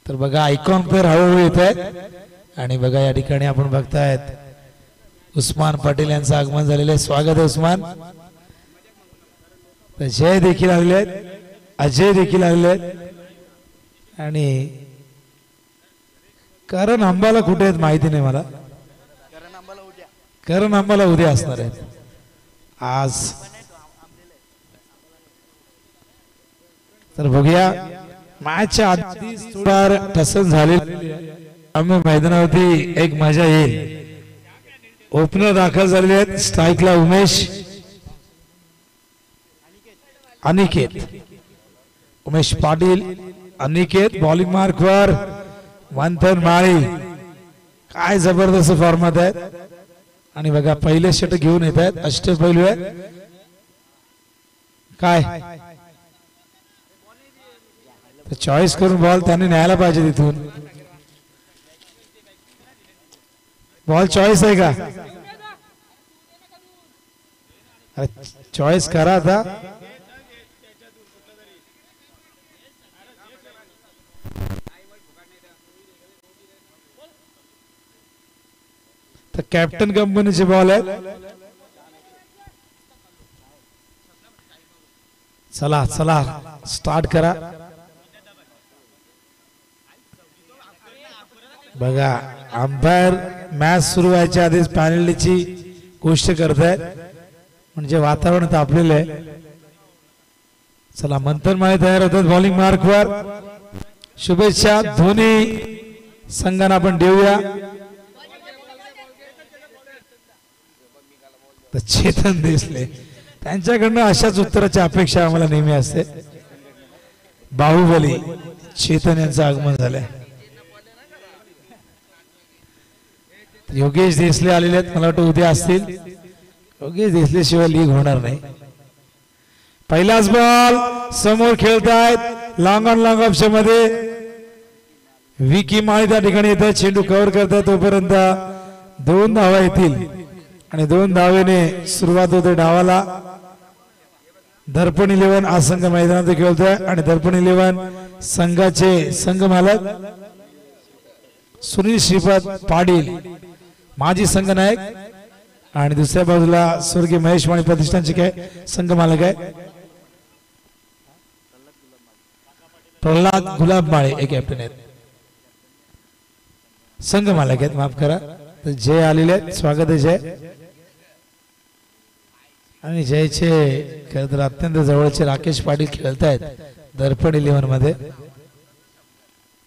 तर बघा आयकॉन पेर हळूहळू येत आहेत आणि बघा या ठिकाणी आपण बघतायत उस्मान पाटील यांचं आगमन झालेलं आहे. स्वागत आहे उस्मान. जय देखील आलेले आहेत, अजय देखील आलेले आहेत आणि करण अंबाला कुठे आहेत माहिती नाही मला. करण अंबाला उद्या असणार आहेत. आज तर बघूया मॅचच्या आधी थोडा ठसन झाले आम्ही मैदानावरती एक मजा येईल. ओपनर दाखल झालेले आहेत. स्ट्राईकला उमेश, अनिकेत, उमेश पाटील, अनिकेत बॉलिंग मार्कवर मंथन माळी. काय जबरदस्त फॉर्मात आहेत आणि बघा पहिले षटक घेऊन येत आहेत. अष्टपैलू आहेत. काय चॉईस करून बॉल त्यांनी न्यायला पाहिजे तिथून. बॉल चॉईस आहे का? चॉईस करा आता. तर कॅप्टन कंपनीचे बॉल आहेत. चला चला स्टार्ट करा. बघा अंपायर मॅच सुरू व्हायच्या आधीच पॅनल्टीची गोष्ट करतायत म्हणजे वातावरण तापलेलं आहे. चला मंथन माळी तयार होतात बॉलिंग मार्कवर. शुभेच्छा दोन्ही संघांना आपण देऊया. तर चेतन दिसले त्यांच्याकडनं अशाच उत्तराची अपेक्षा आम्हाला नेहमी असते. बाहुबली चेतन यांचं आगमन झालंय. योगेश देसले आलेले आहेत. मला वाटतं उद्या असतील. योगेश देसले शिवाय लीग होणार नाही. पहिलाच बॉल समोर खेळतायत लॉंग ऑन लॉंग ऑप्शन मध्ये. विकी माळी त्या ठिकाणी येतात. चेंडू कव्हर करतात तोपर्यंत 2 धावा येतील आणि 2 धावेने सुरुवात होते डावाला. दर्पण 11 हा संघ मैदानात खेळतोय आणि दर्पण 11 संघाचे संघ मालक सुनील श्रीपद पाटील माजी संघ नायक आणि दुसऱ्या बाजूला स्वर्गीय महेश माळी प्रतिष्ठानचे काय संघ मालक आहे प्रल्हाद गुलाब माळे हे कॅप्टन आहेत. संघ मालक आहेत माफ करा. तर जय आलेले आहेत. स्वागत आहे जय. आणि जयचे खरं तर अत्यंत जवळचे राकेश पाटील खेळतायत दर्पण 11 मध्ये.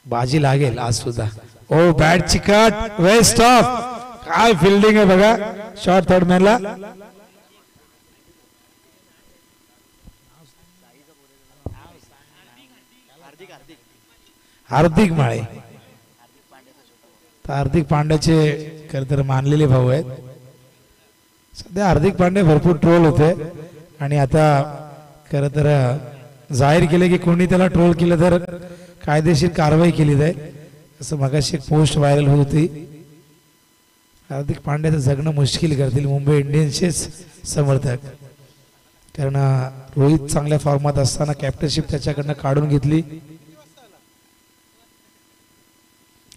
बाजी लागेल आज सुद्धा. ओ बॅट चिकट वेस्ट ऑफ. काय फिल्डिंग आहे बघा शॉर्ट थर्ड मॅनला. हार्दिक माळे. हार्दिक पांड्याचे खरं तर मानलेले भाऊ आहेत. सध्या हार्दिक पांडे भरपूर ट्रोल होते आणि आता खरं तर जाहीर केले की कोणी त्याला ट्रोल केलं तर कायदेशीर कारवाई केली जाईल असं मगाशी एक पोस्ट व्हायरल होत होती. हार्दिक पांड्याचं जगणं मुश्किल करतील मुंबई इंडियन्सचेच समर्थक. कारण रोहित चांगल्या फॉर्मात असताना कॅप्टनशिप त्याच्याकडनं काढून घेतली.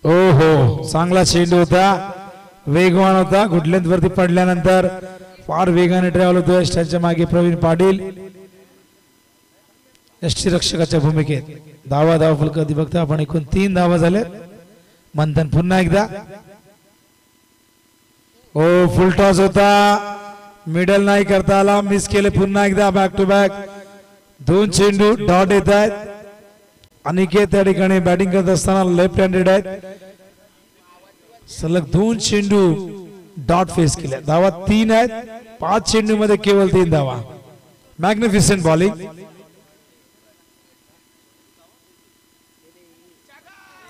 ओ हो चांगला चेंडू होता. वेगवान होता. गुडलेंथ वरती पडल्यानंतर फार वेगाने ट्रॅव्हल होतोय. स्टॅचच्या मागे प्रवीण पाटील यष्टीरक्षकाच्या भूमिकेत. धावा फलक बघता आपण एकूण 3 धावा झाले. मंथन पुन्हा एकदा. ओ फुल टॉस होता. मिडल नाही करता आला. मिस केले पुन्हा एकदा. बॅक टू बॅक 2 चेंडू डॉट येत आहेत. अनिकेत त्या ठिकाणी बॅटिंग करत असताना लेफ्ट हँडेड आहेत. सलग 2 चेंडू डॉट फेस केल्या. धावा 3 आहेत. 5 चेंडू मध्ये केवळ 3 धावा. Magnificent bowling.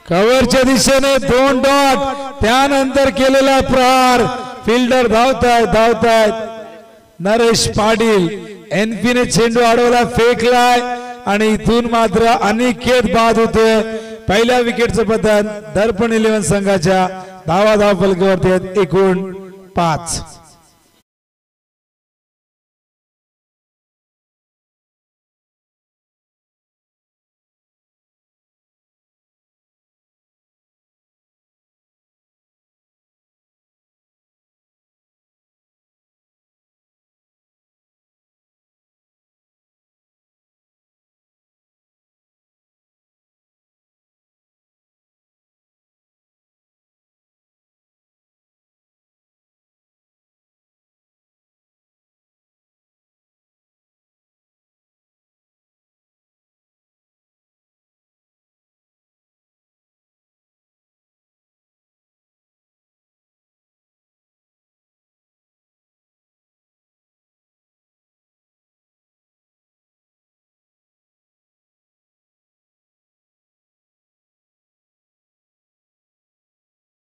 कव्हरच्या दिशेने 2 डॉट. त्यानंतर केलेला प्रहार. फिल्डर धावतायत. नरेश पाटील एनपीने चेंडू अडवला फेकलाय आणि इथून मात्र अनिकेत बाद होते. पहिल्या विकेटचं पतन दर्पण 11 संघाच्या. धावा फलकावरती एकूण 5.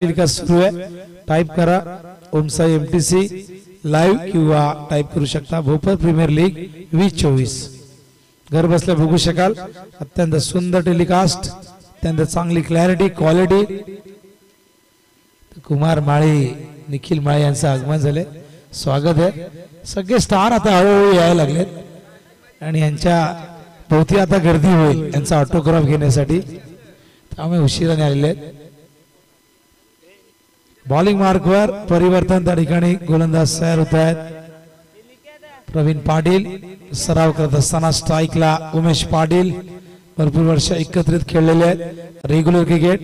टेलिकास्ट सुरू आहे. टाइप करा ओमसाई एमटीसी लाईव्ह किंवा टाइप करू शकता भोपर प्रीमियर लीग 2024. घर बसल्या बघू शकाल. अत्यंत सुंदर टेलिकास्ट, अत्यंत चांगली क्लॅरिटी क्वालिटी. कुमार माळी निखिल माळी यांचं आगमन झाले. स्वागत आहे. सगळे स्टार आता हळूहळू यायला लागलेत आणि यांच्या भोवती आता गर्दी होईल यांचा ऑटोग्राफ घेण्यासाठी, त्यामुळे उशिराने आलेले आहेत. बॉलिंग मार्कवर परिवर्तन त्या ठिकाणी गोलंदाज तयार होत आहेत. प्रवीण पाटील सराव करत असताना स्ट्राईकला उमेश पाटील, भरपूर वर्ष एकत्रित खेळलेले आहेत रेग्युलर क्रिकेट.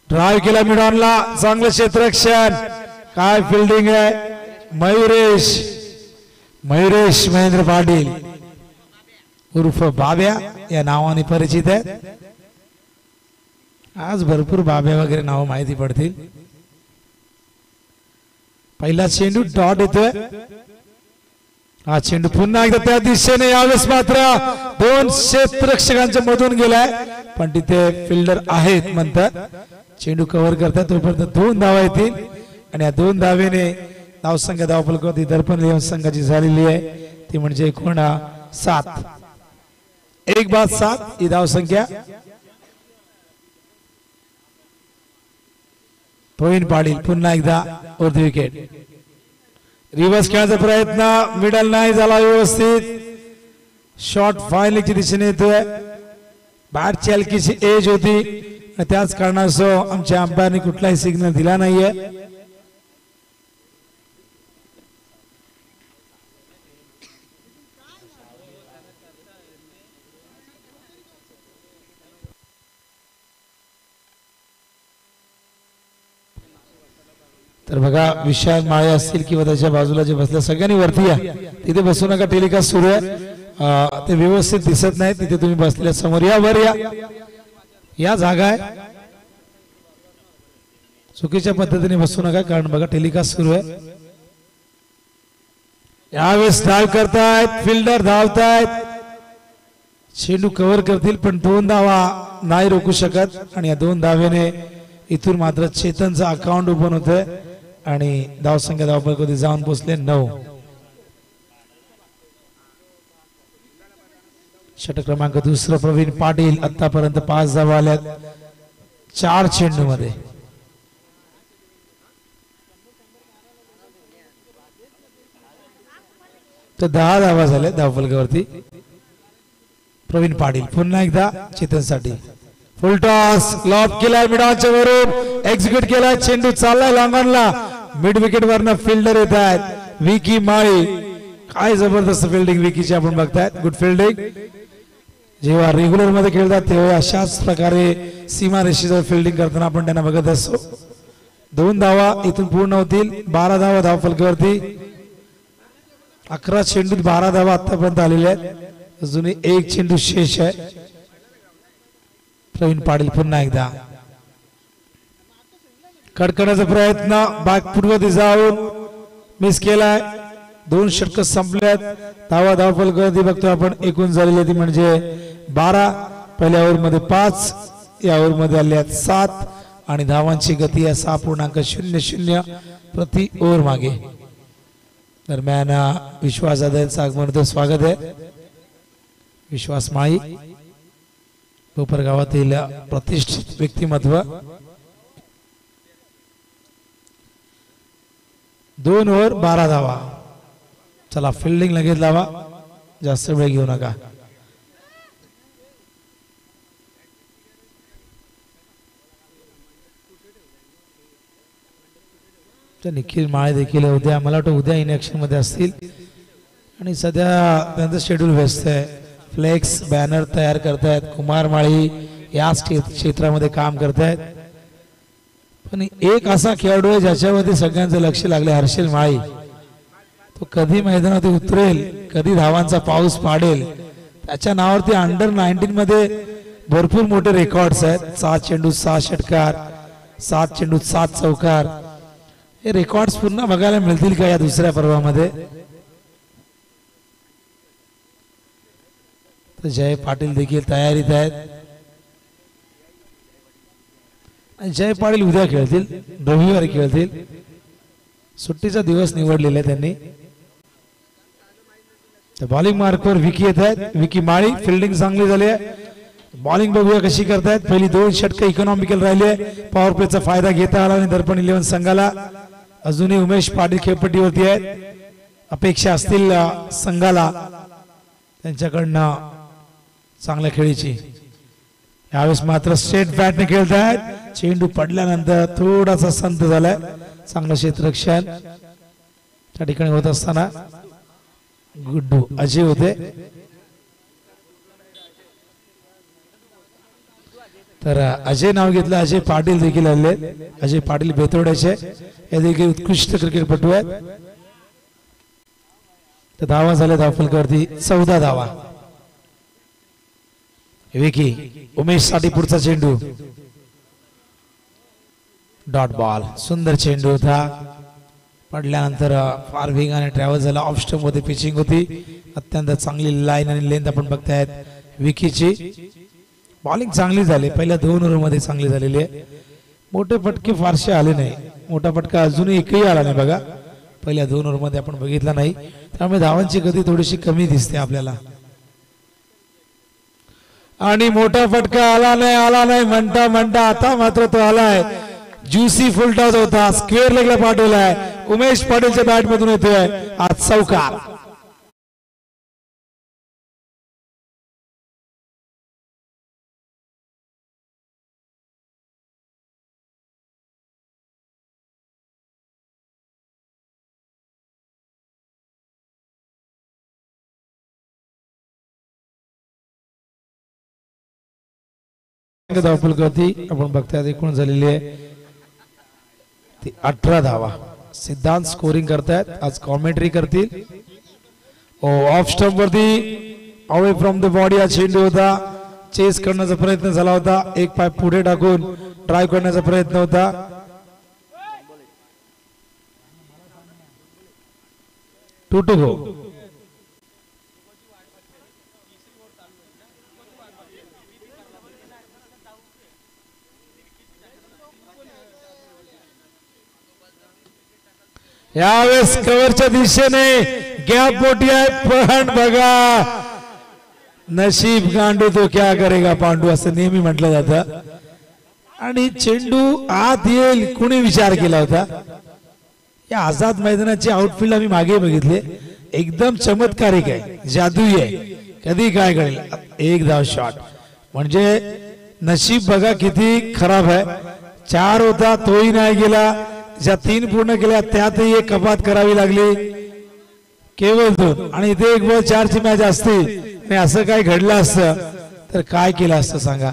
ड्राइव्ह केला मिडॉनला, चांगलं क्षेत्ररक्षण, काय फिल्डिंग आहे. मयुरेश महेंद्र पाटील उर्फ बाब्या या नावाने परिचित आहे. आज भरपूर बाब्या वगैरे नाव माहिती पडतील. पहिला चेंडू डॉट येतोय. हा चेंडू पुन्हा एकदा त्या दिशेने, यावेळेस मात्र 2 क्षेत्ररक्षकांच्या मधून गेलाय, पण तिथे फिल्डर आहेत म्हणतात. चेंडू कव्हर करतात तोपर्यंत 2 धावा येतील आणि या 2 धावेने धावसंख्या धावफलकावरती दर्पण लिहून संघाची झालेली आहे, ती म्हणजे एकूण 7. 1-7 ही धावसंख्या. प्रवीण पाटील पुन्हा एकदा वरती विकेट. रिव्हर्स खेळायचा प्रयत्न, मिडल नाही झाला व्यवस्थित. शॉट फायलिंगच्या दिशेने येतोय. बॅटची हलकीची एज होती, त्याच कारणास्तव आमच्या अंपायरने कुठलाही सिग्नल दिला नाहीये. तर बघा विशाल माळे असतील किंवा त्याच्या बाजूला जे बसले सगळ्यांनी वरती या. तिथे बसू नका, टेलिकास्ट सुरू आहे. ते व्यवस्थित दिसत नाही तिथे तुम्ही बसलेल्या समोर या, वर या जागा आहे. चुकीच्या पद्धतीने बसू नका, कारण बघा टेलिकास्ट सुरू आहे. यावेळेस डाव करतायत, फिल्डर धावतायत, चेंडू कव्हर करतील पण 2 धावा नाही रोखू शकत. आणि या 2 धावेने इथून मात्र चेतनचं अकाउंट ओपन होतंय आणि धावसंख्या धावफलकावरती जाऊन पोहोचले 9. षटक क्रमांक 2 प्रवीण पाटील. आतापर्यंत 5 धावा आल्यात 4 चेंडू मध्ये. तर 10 धावा झाल्या धावफलकावरती. प्रवीण पाटील पुन्हा एकदा चेतनसाठी फुल टॉस, लॉब केलाय मिडॉनच्या वरून, एक्झिक्यूट केलाय. चेंडू चाललाय लॉंगॉनला, मिड विकेट वरनं फिल्डर येत आहेत विकी माळी. काय जबरदस्त फिल्डिंग विकीची आपण बघतायत. Good fielding. जेव्हा रेग्युलर मध्ये खेळतात तेव्हा अशाच प्रकारे सीमा रेषेजवळ फिल्डिंग करताना आपण त्यांना बघत असतो. 2 धावा इथून पूर्ण होतील. 12 धावा धावफलकावरती. 11 चेंडूत 12 धावा आतापर्यंत आलेल्या आहेत. अजून 1 चेंडू शेष आहे. प्रवीण पाटील पुन्हा एकदा कडकण्याचा प्रयत्न, बॅकफुटवरती जाऊन मिस केलाय. 2 षटक संपल्यात. धावा धावफलकावरती बघतो आपण एकूण झालेली ती म्हणजे 12. पहिल्या ओव्हरमध्ये 5, या ओव्हरमध्ये आले आहेत 7 आणि धावांची गती आहे 6.00 प्रति ओव्हर मागे. दरम्यान विश्वास दादांचं आगमन होतं, स्वागत आहे. विश्वास माळी भोपर गावातील प्रतिष्ठित व्यक्तिमत्व. 2 ओव्हर 12 धावा. चला फिल्डिंग लगेच लावा, जास्त वेळ घेऊ नका. निखिल माळे देखील उद्या, मला वाटतं उद्या इनॅक्शन मध्ये असतील आणि सध्या त्यांचं शेड्यूल व्यस्त आहे. फ्लेक्स बॅनर तयार करतायत. कुमार माळी याच क्षेत्रामध्ये काम करतायत. पण एक असा खेळाडू आहे ज्याच्यावरती सगळ्यांचं लक्ष लागले, हर्षल माळी. तो कधी मैदानावरती उतरेल, कधी धावांचा पाऊस पाडेल, त्याच्या नावावरती अंडर 19 मध्ये भरपूर मोठे रेकॉर्ड्स आहेत. 7 चेंडूत 6 षटकार, 7 चेंडूत 7 चौकार. हे रेकॉर्ड्स पुन्हा बघायला मिळतील का या दुसऱ्या पर्वामध्ये? जय पाटील देखील तयारीत आहेत. जय पाटील उद्या खेळतील, रविवारी खेळतील. सुट्टीचा दिवस निवडलेला आहे त्यांनी. बॉलिंग मार्कवर विकी येत आहेत. विकी माळी. फिल्डिंग चांगली झाली आहे. बॉलिंग बघूया कशी करतायत. पहिली 2 षटक इकॉनॉमिकल राहिले. पॉवर प्लेचा फायदा घेता आला आणि दर्पण 11 संघाला. अजूनही उमेश पाटील खेळपट्टीवरती आहेत. अपेक्षा असतील संघाला त्यांच्याकडनं चांगल्या खेळीची. यावेळेस मात्र स्ट्रेट बॅटने खेळतायत. चेंडू पडल्यानंतर थोडासा संत झालाय. चांगलं क्षेत्ररक्षण त्या ठिकाणी होत असताना गुड्डू अजय होते. तर अजय नाव घेतलं. अजय पाटील देखील आले. अजय पाटील बेतोड्याचे हे देखील उत्कृष्ट क्रिकेटपटू आहेत. तर धावा झाल्या धावफलकावरती 14 धावा. विकी उमेश साठी पुढचा चेंडू. Dot ball. सुंदर चेंडू होता. पडल्यानंतर फार वेगाने ट्रॅव्हल झाला. ऑफ स्टंप मध्ये पिचिंग होती. अत्यंत चांगली लाईन आणि लेंथ आपण बघतायत विकीची. बॉलिंग चांगली झाली. पहिल्या 2 ओव्हरमध्ये चांगली झालेली आहे. मोठे फटके फारसे आले नाही. मोठा फटका अजूनही एकही आला नाही बघा. पहिल्या 2 ओव्हरमध्ये आपण बघितला नाही. त्यामुळे धावांची गती थोडीशी कमी दिसते आपल्याला. आणि मोठा फटका आला नाही म्हणता म्हणता आता मात्र तो आलाय. ज्युसी फुल टॉस होता. स्क्वेअर लेगला पाठवलाय. उमेश पाटीलच्या बॅट मधून येतोय आज चौकार. धावफलकावरती आपण बघताय एकूण झालेली आहे 18 धावा. सिद्धांत स्कोरिंग करतायत. आज कॉमेंट्री करतील. ऑफ स्टंप वरती अवे फ्रॉम द बॉडी हा चेंडू होता. चेस करण्याचा प्रयत्न झाला होता. एक पाय पुढे टाकून ड्राइव्ह करण्याचा प्रयत्न होता. Two to go. यावेळेस कव्हरच्या दिशेने गॅप मोठी आहे. पण बघा नशीब गांडू तो क्या करेगा पांडू असं नेहमी म्हटलं जातं. आणि चेंडू आत येईल कुणी विचार केला होता. या आझाद मैदानाचे आउटफील्ड आम्ही मागे बघितले. एकदम चमत्कारिक आहे. जादुई आहे. कधी काय करेल. एक धाव शॉट म्हणजे नशीब बघा किती खराब आहे. 4 होता तोही नाही गेला. ज्या 3 पूर्ण केल्या त्यातही एक कपात करावी लागली. केवळ 2 आणि इथे 1 बॉल 4 ची मॅच असती आणि असं काय घडलं असतं तर काय केलं असतं सांगा.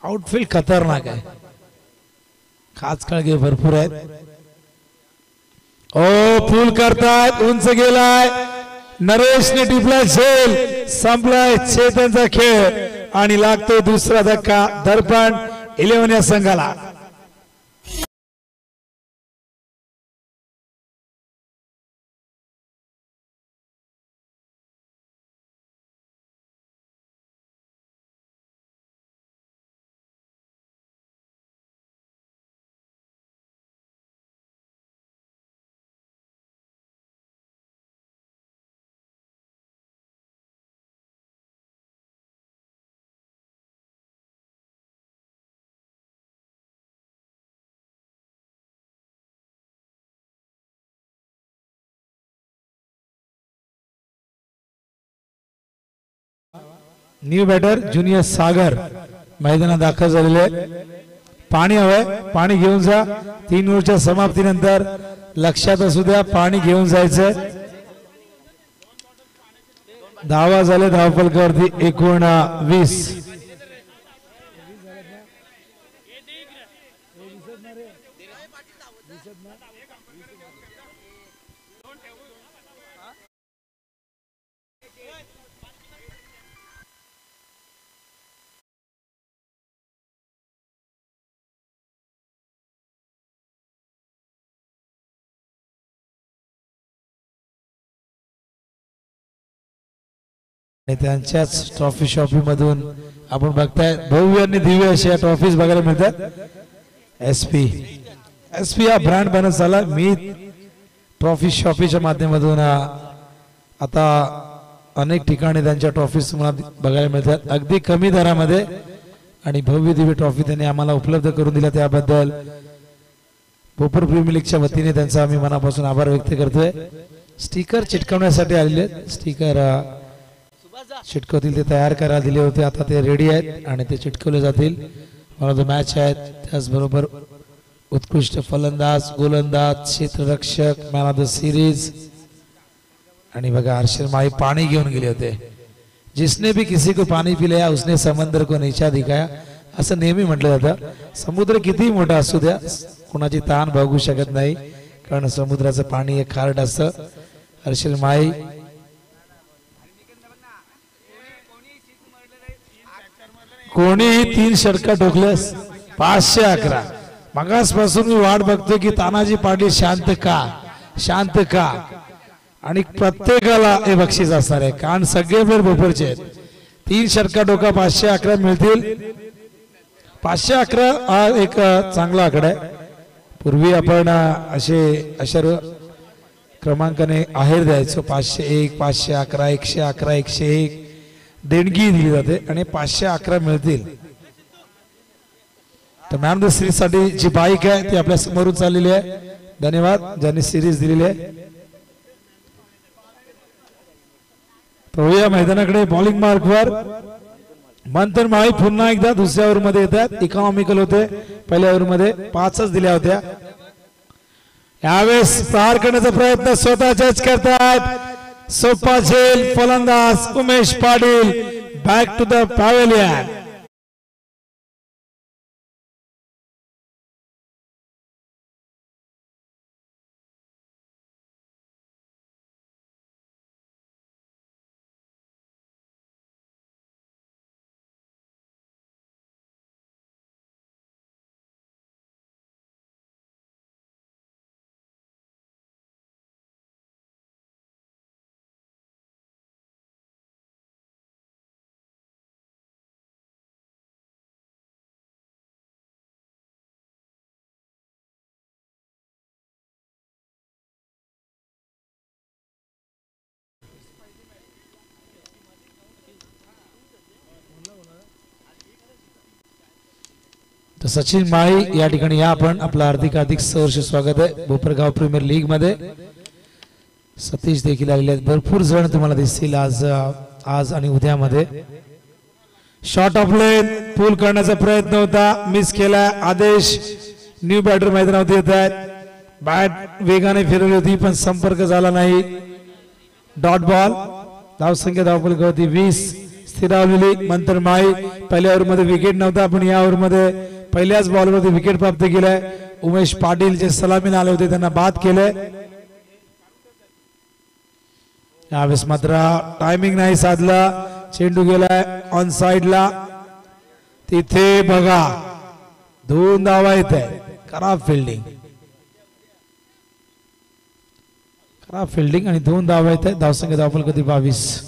आउटफील्ड खतरनाक आहे. खास काळगे भरपूर आहेत. ओ फुल करतायत. उंच गेलाय. नरेशने टिपला झेल. संपलाय चेतनचा खेळ आणि लागतोय दुसरा धक्का दर्पण 11 या संघाला. न्यू बॅटर ज्युनियर सागर मैदानात दाखल झालेले. पाणी हवंय. पाणी घेऊन जा. 3 ओव्हरच्या समाप्तीनंतर लक्षात असू द्या पाणी घेऊन जायचंय. धावा झाले धावफलकावरती 19. त्यांच्याच ट्रॉफी शॉपी मधून आपण बघताय भव्य आणि दिव्य अशा ट्रॉफीज बघायला मिळतात। एसपी हा ब्रँड बनत झाला। मी ट्रॉफी शॉपीच्या माध्यमातून आता अनेक ठिकाणी त्यांच्या ट्रॉफीज तुम्हाला बघायला मिळतात अगदी कमी दरामध्ये आणि भव्य दिव्य ट्रॉफी त्यांनी आम्हाला उपलब्ध करून दिल्या त्याबद्दल भोपर प्रीमियर लीगच्या वतीने त्यांचा आम्ही मनापासून आभार व्यक्त करतोय। स्टिकर चिटकवण्यासाठी आलेले स्टिकर चिटकवतील ते तयार करायला दिले होते आता ते रेडी आहेत आणि ते चिटकवले जातील। मला जो मॅच आहेत त्याचबरोबर उत्कृष्ट फलंदाज गोलंदाज क्षेत्ररक्षक मॅन ऑफ द सिरीज आणि बघा हर्षल माई पाणी घेऊन गेले होते। जिसने भी किसी को पानी पिलाया उसने समंदर को नीचा दिखाया असं नेहमी म्हटलं जातं। समुद्र किती मोठा असू द्या कोणाची ताण बघू शकत नाही कारण समुद्राचं पाणी एक खारट असतं। हर्षल माई कोणीही 3 षटका ठोकल्यास 511 मगासपासून मी वाट बघतोय की तानाजी पाटील शांत का आणि प्रत्येकाला हे बक्षीस असणार आहे कारण सगळे प्लेयर भोपरचे आहेत। 3 षटका ठोका 511 मिळतील। 511 हा एक चांगला आकडा आहे। पूर्वी आपण अशा क्रमांकाने आहेर द्यायचो 501 511 111 101 देणगी दिली जाते आणि 511 मिळतील। तर मॅन ऑफ द सिरीज साठी जी बाईक आहे ती आपल्या समोरून चाललेली आहे। धन्यवाद ज्यांनी सिरीज दिलेली आहे। या मैदानाकडे बॉलिंग मार्कवर मंथन माळी पुन्हा एकदा दुसऱ्या ओव्हर मध्ये येतात। इकॉनॉमिकल होते पहिल्या ओव्हर मध्ये 5च दिल्या होत्या। यावेळेस प्रहार करण्याचा प्रयत्न स्वतः जज करतात सोपा झेल फलंदाज Umesh Patil back to the pavilion. तर सचिन माळी या ठिकाणी या आपण आपलं हार्दिक सहर्ष स्वागत आहे भोपरगाव प्रीमियर लीग मध्ये। सतीश देखील आलेले आहेत भरपूर जण तुम्हाला दिसतील आज आणि उद्यामध्ये। शॉट ऑफ लेन पूल करण्याचा प्रयत्न होता मिस केला। आदेश न्यू बॅटर मैदानावरती येत आहेत। बॅट वेगाने फिरवली होती पण संपर्क झाला नाही। डॉट बॉल धावसंख्या धावफलकावरती 20 स्थिरावलेली। मंथन माळी पहिल्या ओव्हर मध्ये विकेट नव्हता पण या ओव्हर मध्ये पहिल्याच बॉलवरती विकेट प्राप्त केलाय। उमेश पाटील जे सलामीला आले होते त्यांना बाद केले। यावेळेस मात्र टायमिंग नाही साधला चेंडू गेलाय ऑन साइडला। तिथे बघा 2 धावा येत आहे। खराब फिल्डिंग आणि 2 धावा येत आहेत। धावसंख्या धावफलकावरती 22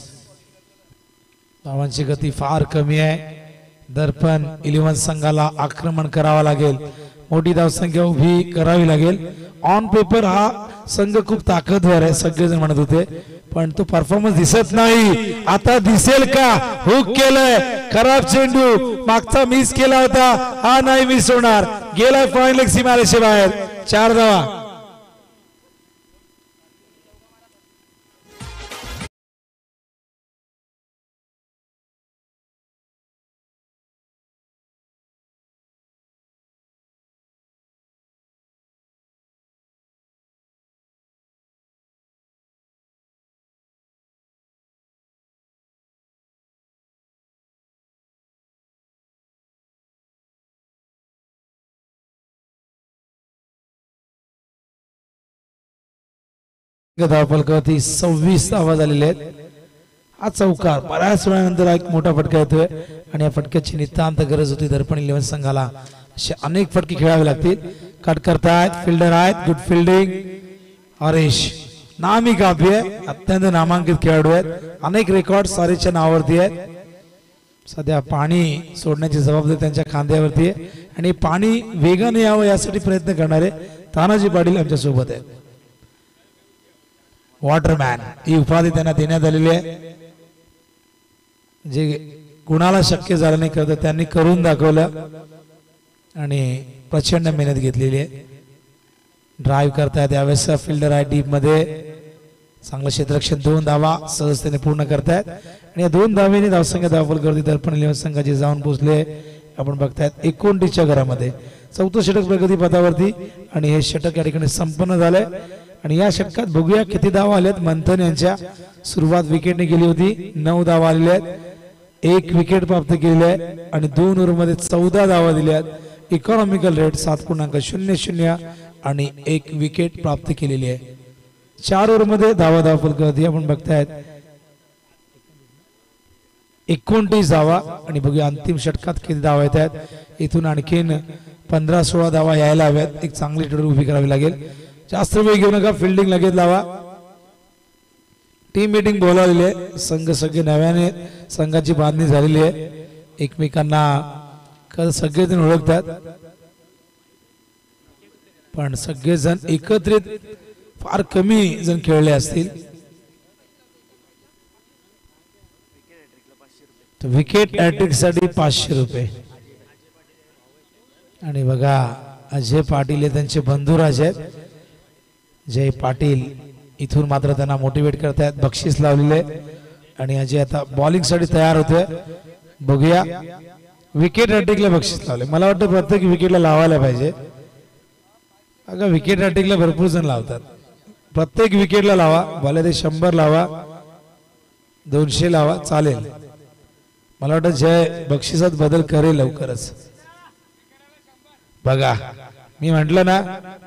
धावांची गती फार कमी आहे। दर्पण 11 संघाला आक्रमण करावा लागेल मोठी धावसंख्या उभी करावी लागेल। ऑन पेपर हा संघ खूप ताकदवर आहे सगळेजण म्हणत होते पण तो परफॉर्मन्स दिसत नाही। आता दिसेल का? हुक केलंय खराब चेंडू मागचा मिस केला होता हा नाही मिस होणार। गेलाय फाईन लेग सीमारेषे बाहेर 4 धावा। धावफलकावरती 26 धावा झालेल्या आहेत। हा चौकार बऱ्याच वेळानंतर एक मोठा फटका येतोय आणि या फटक्याची नितांत गरज होती दर्पण 11 संघाला। असे अनेक फटके खेळावे लागतील। कट करतायत फिल्डर आहेत गुड फिल्डिंग हरीश नामी काफी आहे, अत्यंत नामांकित खेळाडू आहेत, अनेक रेकॉर्ड सारेच्या नावावरती आहेत. सध्या पाणी सोडण्याची जबाबदारी त्यांच्या खांद्यावरती आहे आणि पाणी वेगाने यावं यासाठी प्रयत्न करणारे तानाजी पाटील आमच्या सोबत आहेत. वॉटरमॅन ही उपाधी त्यांना देण्यात आलेली आहे. जे कुणाला शक्य झालं नाही करत त्यांनी करून दाखवलं आणि प्रचंड मेहनत घेतलेली आहे. ड्राईव्ह करतायत यावेळेस फिल्डर आहे डीप मध्ये, चांगलं क्षेत्ररक्षण, 2 धावा सहजतेने पूर्ण करतायत आणि या 2 धावेने धावसंख्या धावफलक दर्पण 11 संघाचे जाऊन पोहोचले. आपण बघतायत 29च्या घरामध्ये 4थं षटक प्रगती पथावरती आणि हे षटक या ठिकाणी संपन्न झालंय. आणि या षटकात बघूया किती धावा आल्यात. मंथन यांच्या सुरुवात विकेटने केली होती, 9 धावा आलेल्या आहेत, 1 विकेट प्राप्त केलेली आहे आणि 2 ओव्हरमध्ये 14 धावा दिल्या आहेत. इकॉनॉमिकल रेट 7.00 आणि 1 विकेट प्राप्त केलेली आहे. 4 ओव्हरमध्ये धावा फलक आपण बघतायत 29 धावा आणि बघूया अंतिम षटकात किती धावा येत आहेत. इथून आणखीन 15-16 धावा यायला हव्यात. एक चांगली टोटल उभी करावी लागेल. जास्त वेळ घेऊ नका, फिल्डिंग लगेच लावा. टीम मीटिंग बोलावलेली आहे, संघ सगळे नव्याने संघाची बांधणी झालेली आहे, एकमेकांना सगळेजण ओळखतात पण सगळेजण एकत्रित फार कमी जण खेळले असतील. विकेट हॅट्रिक साठी 500 रुपये. आणि बघा अजय पाटील हे त्यांचे बंधुराज आहेत. जय पाटील इथून मात्र त्यांना मोटिवेट करतायत, बक्षीस लावलेले आणि अजय आता बॉलिंग साठी तयार होते. बघूया, विकेट हॅट्रिकला बक्षीस लावले. मला वाटतं प्रत्येक विकेटला लावायला पाहिजे. अगं विकेट हॅट्रिकला भरपूर जण लावतात, प्रत्येक विकेटला लावा. भले ते 100 लावा, 200 लावा, चालेल. मला वाटतं जय बक्षिसात बदल करेल लवकरच. बघा मी म्हंटल ना,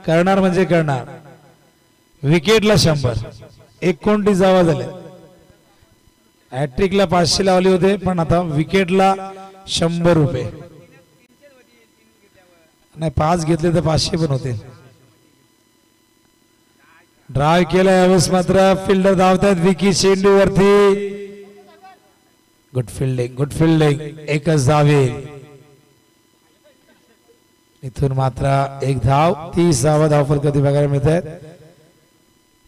करणार म्हणजे करणार. विकेटला 100, 29 धावा झाल्या. हॅट्रिकला 500 लावले होते पण आता विकेटला 100 रुपये. नाही 5 घेतले तर 500 पण होते. ड्राईव्ह केला यावेळेस मात्र फिल्डर धावतात विकी चेंडू वरती. गुड फिल्डिंग, गुड फिल्डिंग, एकच धावे. इथून मात्र 1 धाव, 30 धावा धावफलक कधी बघायला मिळत आहेत.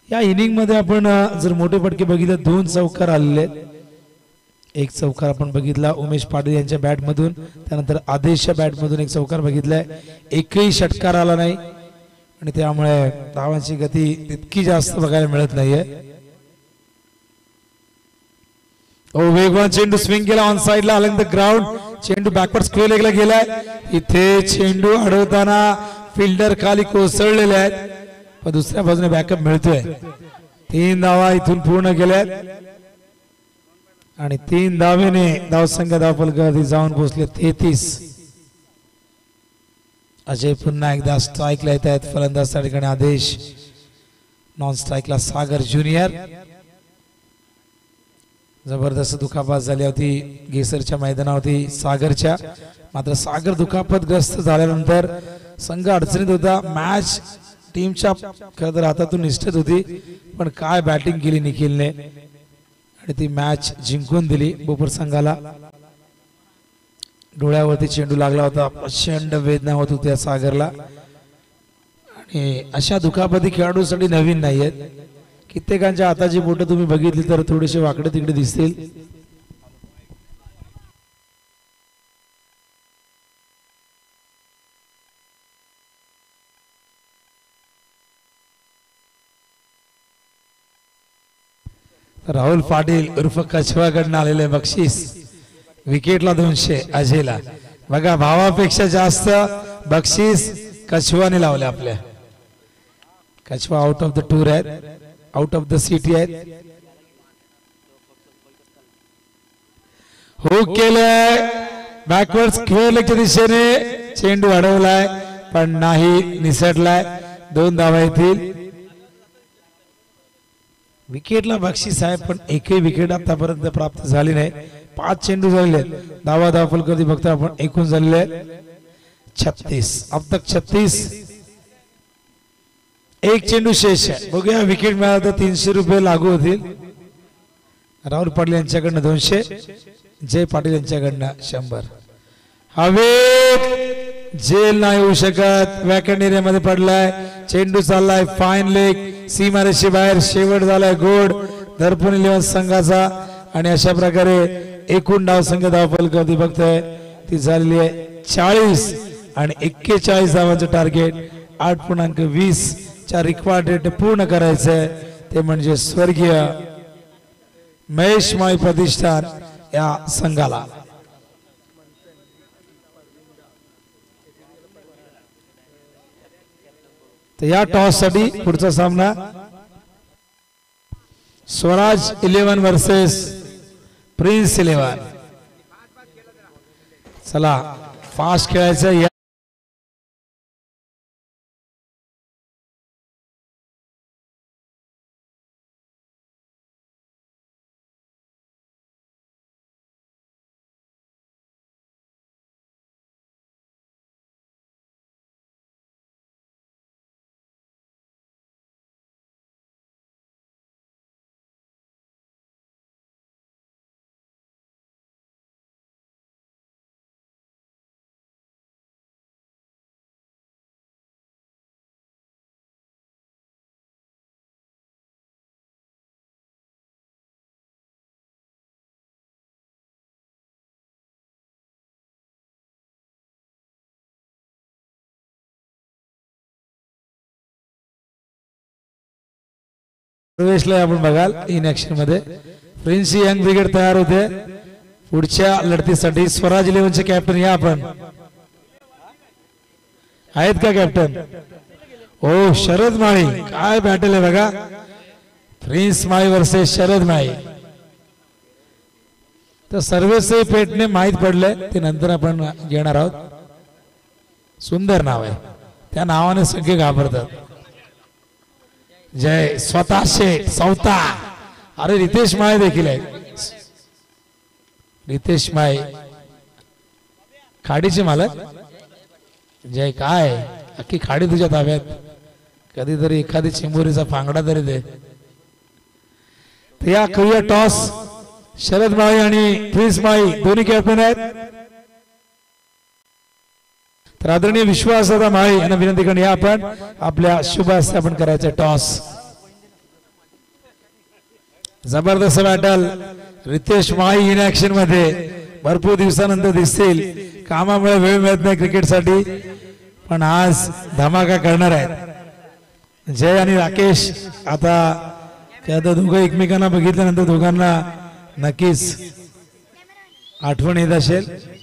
या इनिंग मध्ये आपण जर मोठे फटके बघितले 2 चौकार आलेले. 1 चौकार आपण बघितला उमेश पाटील यांच्या बॅट मधून, त्यानंतर आदेशच्या बॅट मधून 1 चौकार बघितलाय. एकही षटकार आला नाही आणि त्यामुळे धावांची गती तितकी जास्त बघायला मिळत नाहीये. वेगवान चेंडू स्विंग केला ऑन साइडला अलॉंग द ग्राउंड. चेंडू बॅकवर्ड स्क्वेअर लेगला गेलाय. इथे चेंडू अडवताना फिल्डर खाली कोसळलेले आहेत पण दुसऱ्या बाजूने बॅकअप मिळतोय. 3 धावा इथून पूर्ण केल्यात आणि 3 धावेने धावसंख्या धावफलकावरती जाऊन पोहोचले 33. अजय पुन्हा एकदा स्ट्राईकला येत आहेत. फलंदाज त्या ठिकाणी आदेश, नॉन स्ट्राईकला सागर ज्युनियर. जबरदस्त दुखापत झाली होती गेसरच्या मैदानावरती सागरच्या. मात्र सागर दुखापतग्रस्त झाल्यानंतर संघ अडचणीत होता. मॅच टीमच्या खरं तर हातातून निष्ठत होती पण काय बॅटिंग केली निखिलने आणि ती मॅच जिंकून दिली बोपर संघाला. डोळ्यावरती चेंडू लागला होता, प्रचंड वेदना होत होत्या सागरला. आणि अशा दुखापती खेळाडूसाठी नवीन नाहीयेत. कित्येकांच्या हाताची बोट तुम्ही बघितली तर थोडेसे वाकडे तिकडे दिसतील. राहुल पाटील उर्फ कछवाकडनं आलेले बक्षीस. विकेटला 200 अजयला. बघा भावापेक्षा जास्त बक्षीस कछवाने लावले आपल्या. कछवा आउट ऑफ द टूर आहेत, आउट ऑफ द सिटी आहेत. हो केलंय बॅकवर्ड स्क्वेअर लेगच्या दिशेने. चेंडू अडवलाय पण नाही निसटलाय. 2 धावा येतील. विकेटला बक्षीस आहे पण एकही विकेट आतापर्यंत प्राप्त झाली नाही. 5 चेंडू झालेले. धावा धावफलकावरती बघता आपण एकूण झालेले 36. अब तक 36. एक चेंडू शेष आहे. बघूया विकेट मिळाला तर 300 रुपये लागू होतील. राहुल पाटील यांच्याकडनं 200, जय पाटील यांच्याकडनं 100. हवेत झेल नाही होऊ शकत. वॅकंड एरियामध्ये पडलाय. चेंडू चाललाय फाईन लेग सीमारेषे बाहेर. शेवट झालाय गोड दर्पण 11 संघाचा. आणि अशा प्रकारे एकूण धाव संघ धावफलकावरती बघतोय ती झालेली आहे 40 आणि 41 धावांचं टार्गेट. 8.20 च्या रिक्वायर्ड रेट पूर्ण करायचंय. ते म्हणजे स्वर्गीय महेश माळी प्रतिष्ठान या संघाला. तर या टॉस साठी पुढचा सामना स्वराज 11 वर्सेस प्रिन्स 11. चला फास्ट खेळायचं. प्रवेशला आपण बघाल इन ऍक्शन मध्ये प्रिन्स यंग ब्रिगेड तयार होते पुढच्या लढतीसाठी. स्वराज 11 चे कॅप्टन या आपण आहेत का कॅप्टन? ओ शरद माळी. काय बॅटल आहे बघा. प्रिन्स माळी वर्सेस शरद माळी. तर सर्वेचे पेटणे माहीत पडले ते नंतर आपण घेणार आहोत. सुंदर नाव आहे. त्या नावाने सगळे घाबरतात. जय स्वतः शेठ सौता. अरे रितेश माळे देखील आहे. रितेश माळे खाडीचे मालक. जय काय अख्खी खाडी तुझ्या ताब्यात. कधीतरी एखादी चिंबोरीचा फांगडा तरी दे. या करूया टॉस. शरद माळी आणि प्रिन्स माळी दोन्ही कॅप्टन आहेत. तर आदरणीय विश्वासदादा माळी यांना विनंती करून या आपण आपल्या शुभ हस्ते आपण करायचं टॉस. जबरदस्त battle. Ritesh Mali in action मध्ये भरपूर दिवसानंतर दिसतील. कामामुळे वेळ मिळत नाही क्रिकेटसाठी पण आज धमाका करणार आहेत. जय आणि राकेश. आता दोघं एकमेकांना बघितल्यानंतर दोघांना नक्कीच आठवण येत असेल.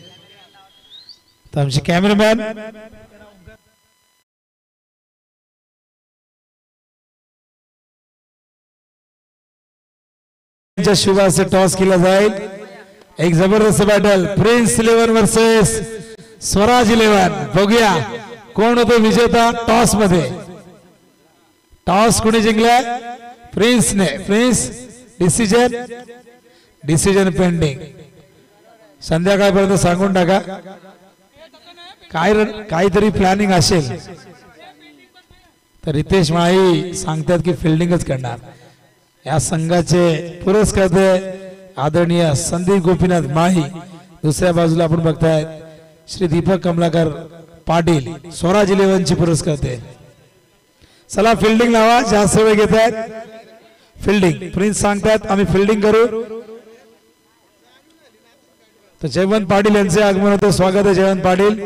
तर आमचे कॅमेरामॅन शुभ हस्ते टॉस केला जाईल. एक जबरदस्त बॅटल प्रिन्स 11 वर्सेस स्वराज 11. बघूया कोण होतो विजेता टॉस मध्ये. टॉस कोणी जिंकलाय? प्रिन्सने. Prince decision pending. संध्याकाळपर्यंत सांगून टाका. काहीतरी प्लॅनिंग असेल तर रितेश माळी सांगतात की फिल्डिंगच करणार. या संघाचे पुरस्कर्ते आदरणीय संदीप गोपीनाथ माळी. दुसऱ्या बाजूला आपण बघतायत श्री दीपक कमलाकर पाटील स्वराज 11 चे पुरस्कर्ते. चला फिल्डिंग लावा. जास्त वेळ घेत आहेत. फिल्डिंग प्रिन्स सांगतात आम्ही फिल्डिंग करू. तर जयवंत पाटील यांचे आगमन होते. स्वागत आहे जयवंत पाटील.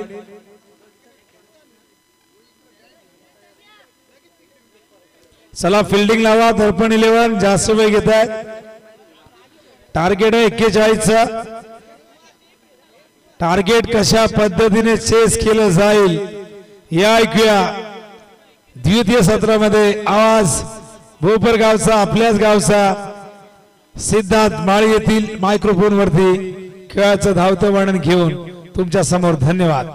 चला फिल्डिंग लावा. दर्पण 11 जास्त वेळ घेत आहेत. टार्गेट आहे 41 चा. टार्गेट कशा पद्धतीने चेस केलं जाईल या ऐकूया. द्वितीय सत्रामध्ये आवाज भोपर गावचा आपल्याच गावचा सिद्धार्थ माळी येथील मायक्रोफोन वरती खेळाचं धावतं वर्णन घेऊन तुमच्या समोर. धन्यवाद.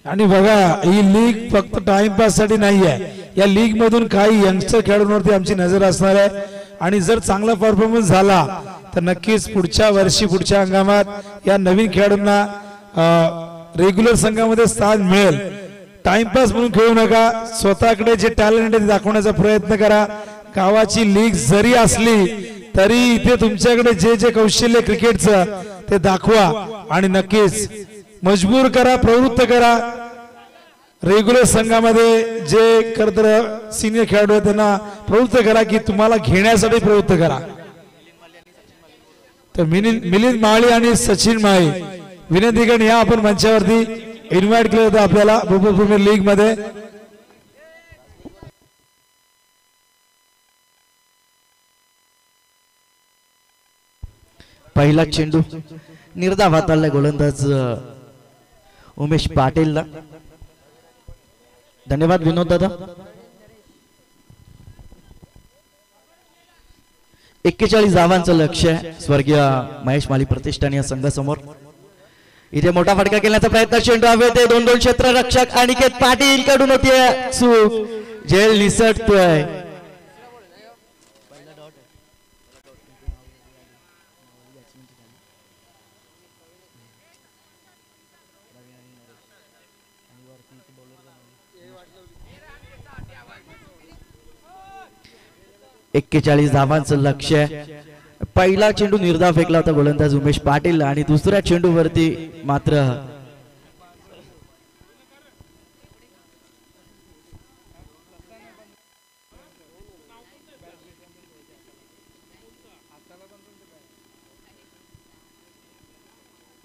आणि बघा ही लीग फक्त टाइमपास साठी नाही आहे, या लीग मधून काही यंगस्टर खेळाडूंवरती आमची नजर असणार आहे आणि जर चांगला परफॉर्मन्स झाला तर नक्कीच पुढच्या वर्षी पुढच्या हंगामात या नवीन खेळाडूंना रेग्युलर संघामध्ये स्थान मिळेल. टाइमपास म्हणून खेळू नका, स्वतःकडे जे टॅलेंट आहे ते दाखवण्याचा प्रयत्न करा. गावाची लीग जरी असली तरी इथे तुमच्याकडे जे जे कौशल्य क्रिकेटचं ते दाखवा आणि नक्कीच मजबूर करा, प्रवृत्त करा. रेग्युलर संघामध्ये जे करत सिनियर खेळाडू आहेत त्यांना प्रवृत्त करा की तुम्हाला घेण्यासाठी प्रवृत्त करा. तर मिलिंद माळी आणि सचिन माळी विनंती करून या आपण मंचावरती इन्व्हाइट केलं होतं आपल्याला भोपाळ प्रीमियर लीग मध्ये. पहिला चेंडू निर्धाव हाताळला गोलंदाज उमेश पाटील. धन्यवाद विनोद दादा. 41 धावांचं लक्ष्य स्वर्गीय महेश माली प्रतिष्ठान या संघासमोर. इथे मोठा फटका केल्याचा प्रयत्न, चेंडू हवे ते 2-2 क्षेत्ररक्षक अनिकेत पाटील कडून होतीये चूक, झेल निसटतोय. एक्केचाळीस धावांचं लक्ष्य. पहिला चेंडू निर्धाव फेकला होता गोलंदाज उमेश पाटील आणि दुसऱ्या चेंडूवरती मात्र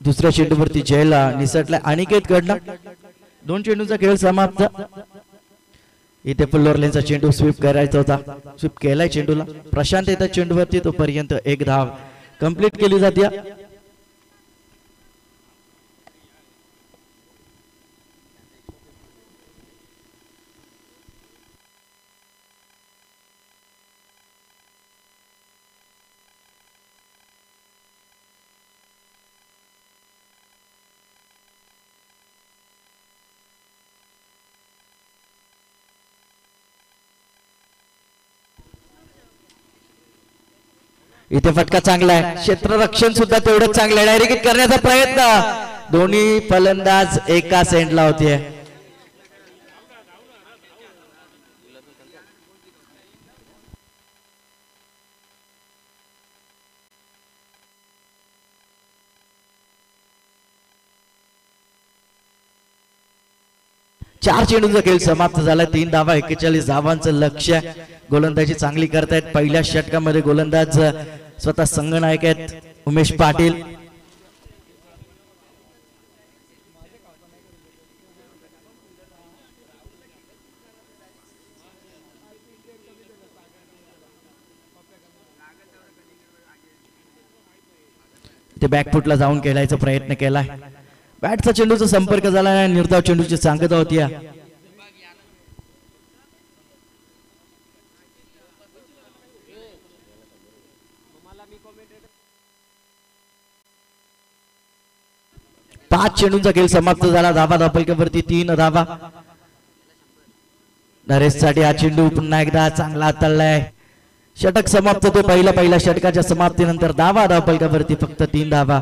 दुसऱ्या चेंडूवरती जयला निसटला अनिकेत कडला. 2 चेंडूंचा खेळ समाप्त. इथे फुल्लोर लेनचा चेंडू स्वीप करायचा होता, स्वीप केलाय चेंडूला. प्रशांत येतात चेंडूवरती, तोपर्यंत 1 धाव कंप्लीट केली जाते. इथे फटका चांगला आहे, क्षेत्ररक्षण सुद्धा तेवढंच चांगलं आहे. डायरेक्ट करण्याचा प्रयत्न, दोन्ही फलंदाज एका सेंटला होते. चार चेंडूंचा खेळ समाप्त झाला. 3 धावा, 41 धावांचं लक्ष्य. गोलंदाजी चांगली करतायत. पहिल्या षटकामध्ये गोलंदाज स्वतः संघनायक आहेत उमेश पाटील. ते बॅकफुटला जाऊन खेळायचा प्रयत्न केलाय. बॅटचा चेंडूचा संपर्क झाला, निर्धाव चेंडूची सांगता होती. पाच चेंडूंचा खेळ समाप्त झाला. धावा धापलक्यावरती 3 धावा. नरेश साठी हा चेंडू पुन्हा एकदा चांगला हाताळलाय. षटक समाप्त होते. पहिल्या षटकाच्या समाप्तीनंतर धावा धापलक्यावरती फक्त 3 धावा.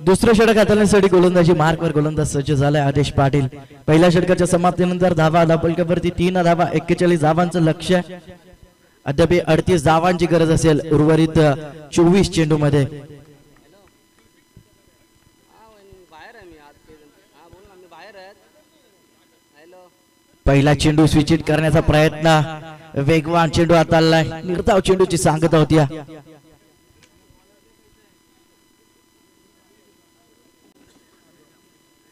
दुसरं षटक हाताळण्यासाठी गोलंदाजी मार्कवर गोलंदाज सज्ज झालाय आदेश पाटील. पहिल्या षटकाच्या समाप्तीनंतर धावा धावपलकावरती 3 धावा 41 धावांचं लक्ष्य. अद्याप 38 धावांची गरज असेल उर्वरित 24 चेंडू मध्ये. पहिला चेंडू स्विचिट करण्याचा प्रयत्न, वेगवान चेंडू हाताळलाय. निर्धाव चेंडूची सांगता होती.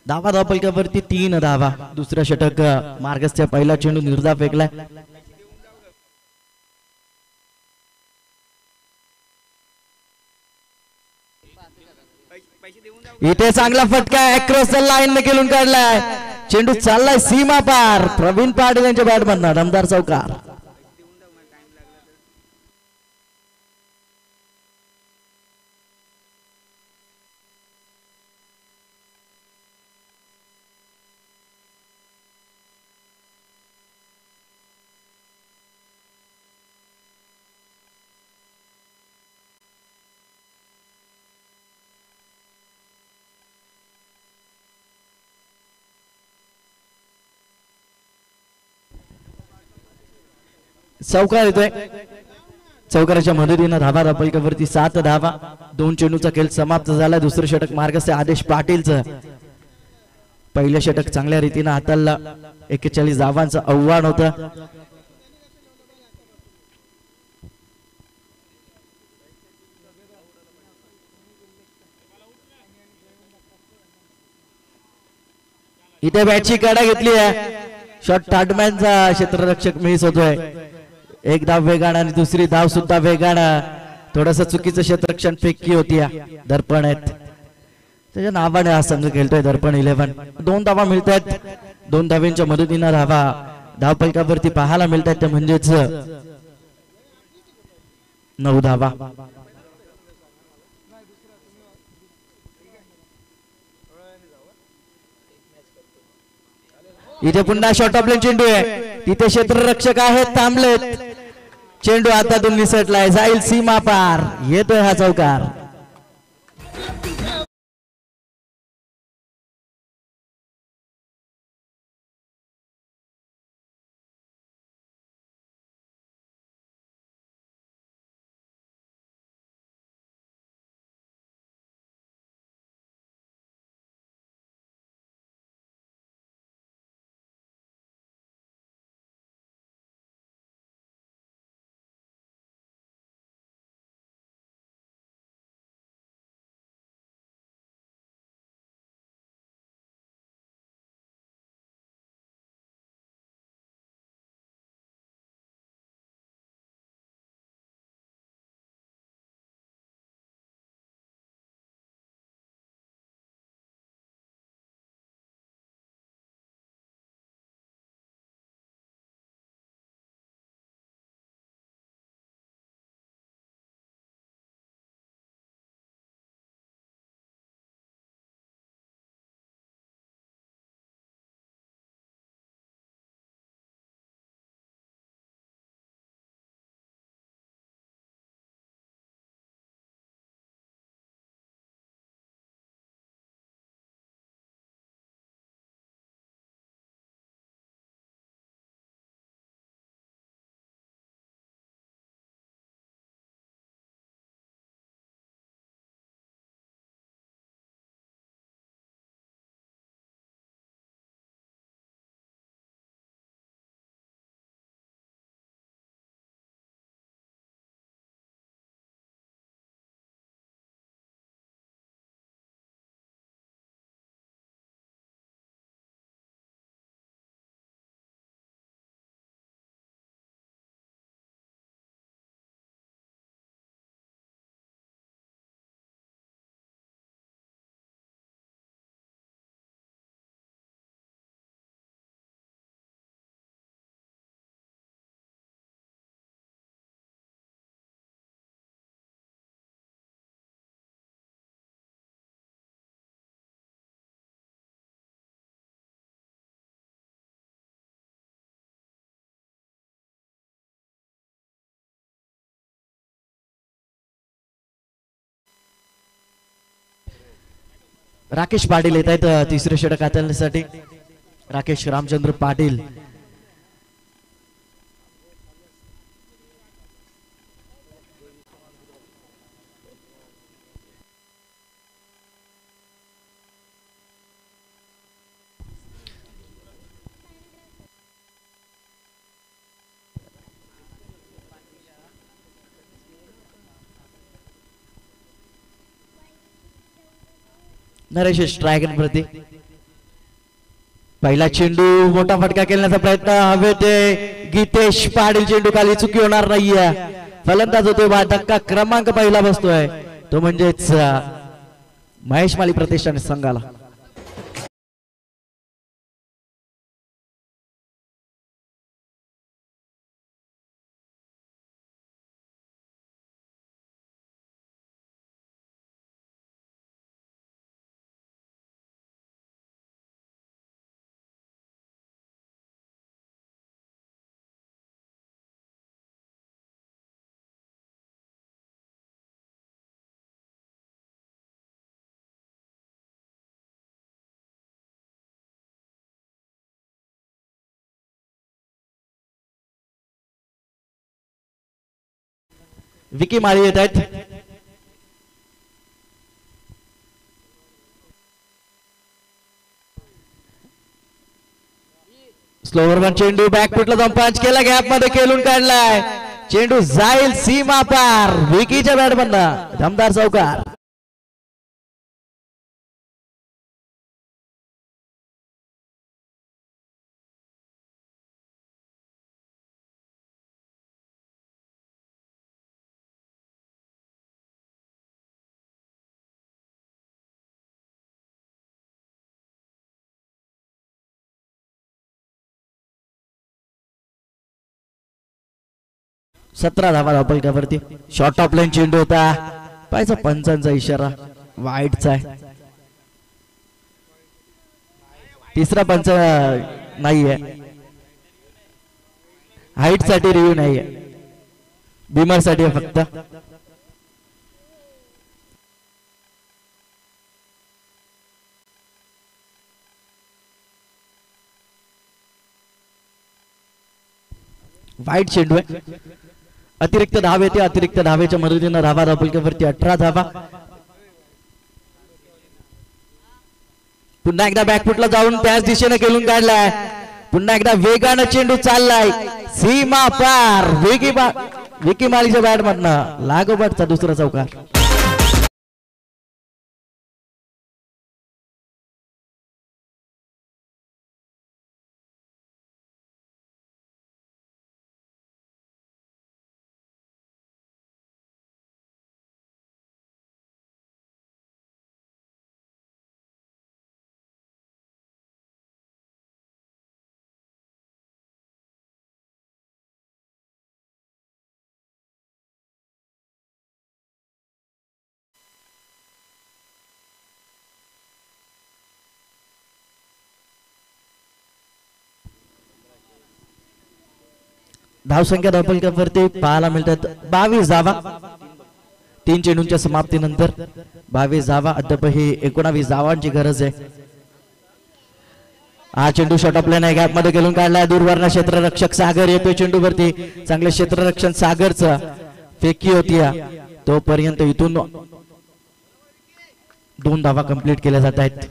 धावा धावपलकावरती 3 धावा. दुसरा षटक मार्गस्थ. पहिला चेंडू निर्धाव फेकलाय. इथे चांगला फटका अक्रॉस द लाईन ने खेळून काढलाय. चेंडू चाललाय सीमा पार. प्रवीण पाटील यांच्या बॅट मधनं दमदार चौकार. चौकार येतोय. चौकाराच्या मदतीनं धावा धावपलकावरती 7 धावा. 2 चेंडूचा खेळ समाप्त झाला. दुसरं षटक मार्गस्थ आदेश पाटीलचं. पहिलं षटक चांगल्या रीतीनं हाताळलं. 41 धावांचं आव्हान होतं. इथे बॅटची कडा घेतली आहे. शॉट टाटमॅनचा क्षेत्ररक्षक मिस होतोय. एक धाव वेगानं आणि दुसरी धाव सुद्धा वेगानं. थोडस चुकीचं क्षेत्ररक्षण फेकी होती. दर्पण आहेत त्याच्या नावाने हा संघ खेळतोय दर्पण 11. 2 धावा मिळत आहेत. 2 धावांच्या मदतीनं धावा धावपलकावरती पाहायला मिळत आहेत. म्हणजेच 9 धावा. इथे पुन्हा शॉट ऑफ प्लेन चेंडू आहे. तिथे क्षेत्ररक्षक आहेत थांबलेत. चेंडू हातातून निसटलाय. जाईल सीमा पार. येतोय हा चौकार. राकेश पाटील येत आहेत तिसरे षटक हाताळण्यासाठी. राकेश रामचंद्र पाटील. नरेश स्ट्रायगन प्रती पहिला चेंडू मोठा फटका खेळण्याचा प्रयत्न हवे ते गीतेश पाटील. चेंडू खाली चुकी होणार नाहीये. फलंदाज होतोय बा धक्का क्रमांक पहिला बसतोय तो म्हणजेच महेश माली प्रतिष्ठान संघाला. विकी माळी येत आहेत. स्लोवर वन चेंडू बॅकफुटला जाऊन पंच केला. गॅप मध्ये खेळून काढलाय. चेंडू जाईल सीमा पार. विकीच्या बॅट मधनं दमदार चौकार. सतरा धावा धावपलकावरती. शॉर्ट ऑफ लाईन चेंडू होता. पाहायचा पंचांचा इशारा वाईटचा आहे. तिसरा पंच नाहीये. हाईट साठी रिव्ह्यू नाहीये. बिमर साठी आहे फक्त. वाईट चेंडू आहे. अतिरिक्त धाव येते. अतिरिक्त धावेच्या मदतीनं धावा धावपलकावरती 18 धावा. पुन्हा एकदा बॅकफुटला जाऊन त्याच दिशेने खेळून काढलाय. पुन्हा एकदा वेगानं चेंडू चाललाय सीमा पार. विकी माळीच्या बॅट मधनं लागोपाठचा दुसरा चौकार. धावसंख्या धावपलकावरती पाहायला मिळतात 22 धावा. 3 चेंडूंच्या समाप्तीनंतर 22 धावा. अद्याप ही 19 धावांची गरज आहे. हा चेंडू शॉर्ट ऑफ लाईन आहे. गॅप मध्ये खेळून काढलाय. दूरवरनं क्षेत्ररक्षक सागर येतोय चेंडूवरती. चांगले क्षेत्ररक्षण सागरचं. फेकी होती तोपर्यंत इथून 2 धावा कंप्लीट केल्या जात आहेत.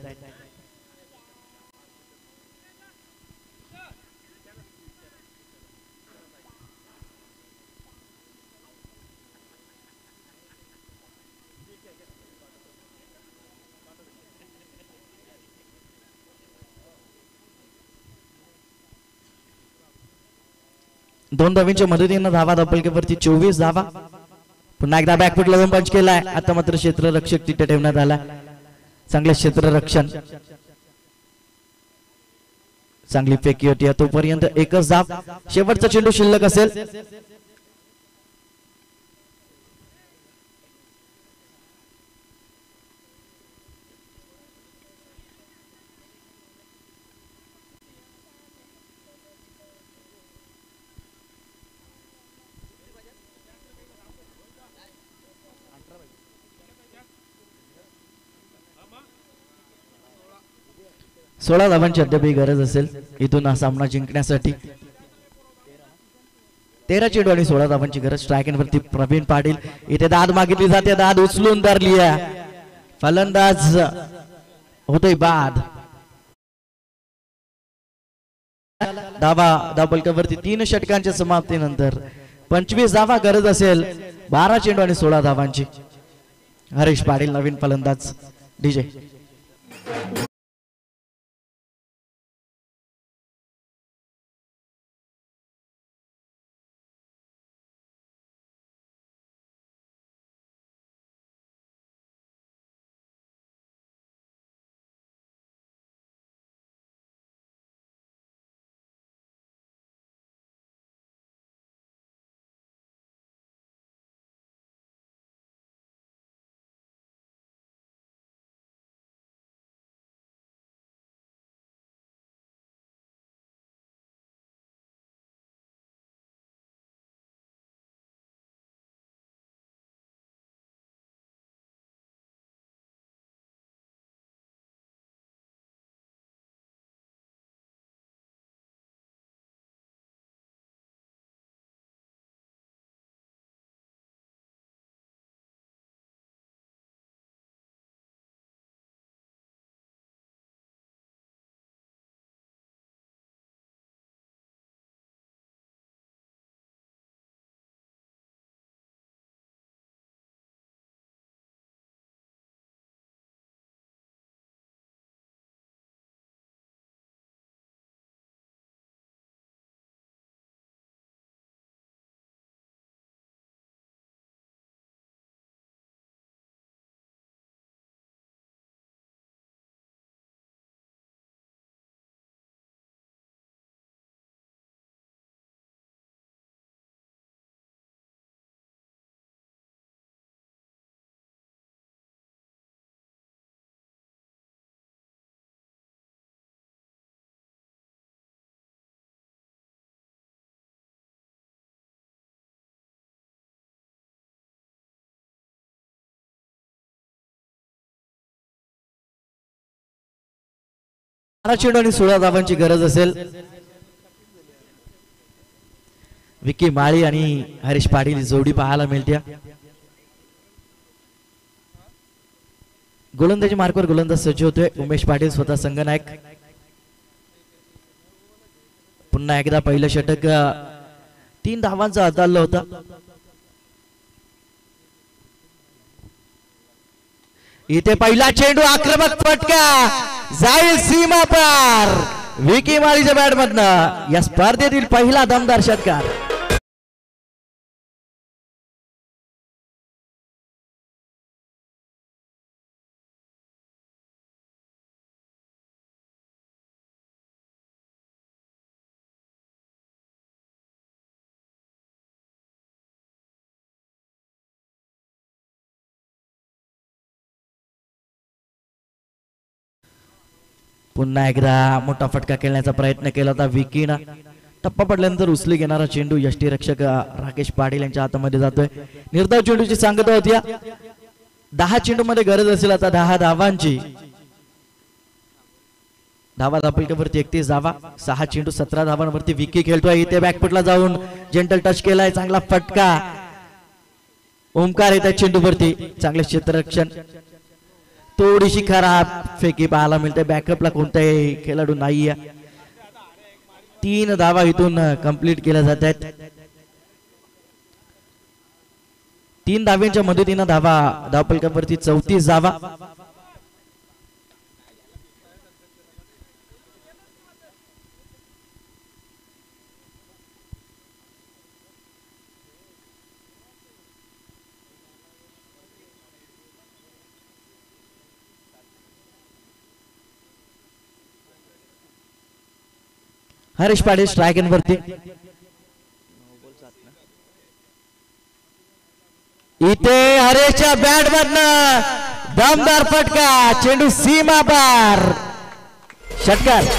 दोन धावींच्या मदतीनं धावा धावपलकावरती 24 धावा. पुन्हा एकदा बॅकफुटला जाऊन पंच केलाय. आता मात्र क्षेत्ररक्षक तिथे ठेवण्यात आला. चांगले क्षेत्ररक्षण. चांगली फेकी होती तोपर्यंत एकच धाव. शेवटचा चेंडू शिल्लक असेल. 16 धावांची अद्यापही गरज असेल इथून हा सामना जिंकण्यासाठी. 13 चेंडू आणि 16 धावांची गरज. स्ट्रायक वरती प्रवीण पाटील. इथे दाद मागितली जाते, दाद उचलून धरली आहे. फलंदाज होतोय बाद. धावपलकावरती 3 षटकांच्या समाप्तीनंतर 25 धावा गरज असेल 12 चेंडू आणि 16 धावांची. हरीश पाटील नवीन फलंदाज. डीजे चेंडू आणि 16 धावांची गरज असेल. विकी माळी आणि हरीश पाटील जोडी पाहायला मिळते. गोलंदाजी मार्कवर गोलंदाज सज्ज होतोय. उमेश पाटील स्वतः संघनायक. पुन्हा एकदा पहिलं षटक 3 धावांचा हाताळलं होता. इथे पहिला चेंडू आक्रमक फटका जाईल सीमा पार. विकी माळीच्या बॅट मधनं या स्पर्धेतील पहिला दमदार षटकार. पुन्हा एकदा मोठा फटका खेळण्याचा प्रयत्न केला होता विकीनं. टप्पा पडल्यानंतर उचली घेणारा चेंडू यष्टीरक्षक राकेश पाटील यांच्या हातामध्ये जातोय. निर्धाव चेंडूची सांगता होती. 10 चेंडू मध्ये गरज असेल आता 10 धावांची. धावा धापलकावरती 31 धावा. 6 चेंडू 17 धावांवरती विकी खेळतोय. इथे बॅकफुटला जाऊन जेंटल टच केलाय. चांगला फटका. ओमकार येत चेंडूवरती. चांगले क्षेत्ररक्षण. थोडीशी खराब फेकी पाहायला मिळते. बॅकअपला कोणताही खेळाडू नाहीये. 3 धावा इथून कंप्लीट केल्या जात आहेत. 3 धाव्यांच्या मदतीनं धावपलकावरती 34 धावा. हरीश पाटील स्ट्रायक वरती. इथे हरेशच्या बॅट मधनं दमदार फटका. चेंडू सीमा पार. षटकार.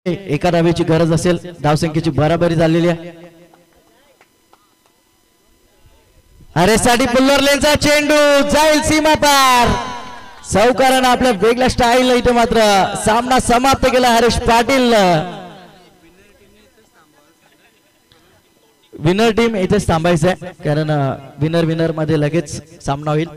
एका धावेची गरज असेल. धावसंख्येची बराबरी झालेली आहे. अरेसाठी पुल्लोर लेनचा चेंडू जाईल सीमा पार. सावकारानं आपल्या वेगळ्या स्टाईल इथे मात्र सामना समाप्त केला. हरीश पाटील विनर टीम इथेच थांबायचं आहे, कारण विनर मध्ये लगेच सामना होईल.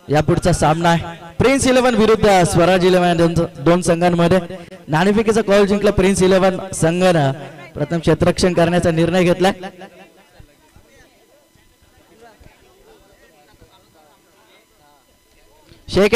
या पुढचा सामना आहे प्रिन्स 11 विरुद्ध स्वराज 11 दोन संघांमध्ये. नाणेफेकीचा कॉल जिंकला प्रिन्स 11 संघानं. प्रथम क्षेत्ररक्षण करण्याचा निर्णय घेतलाय. शेख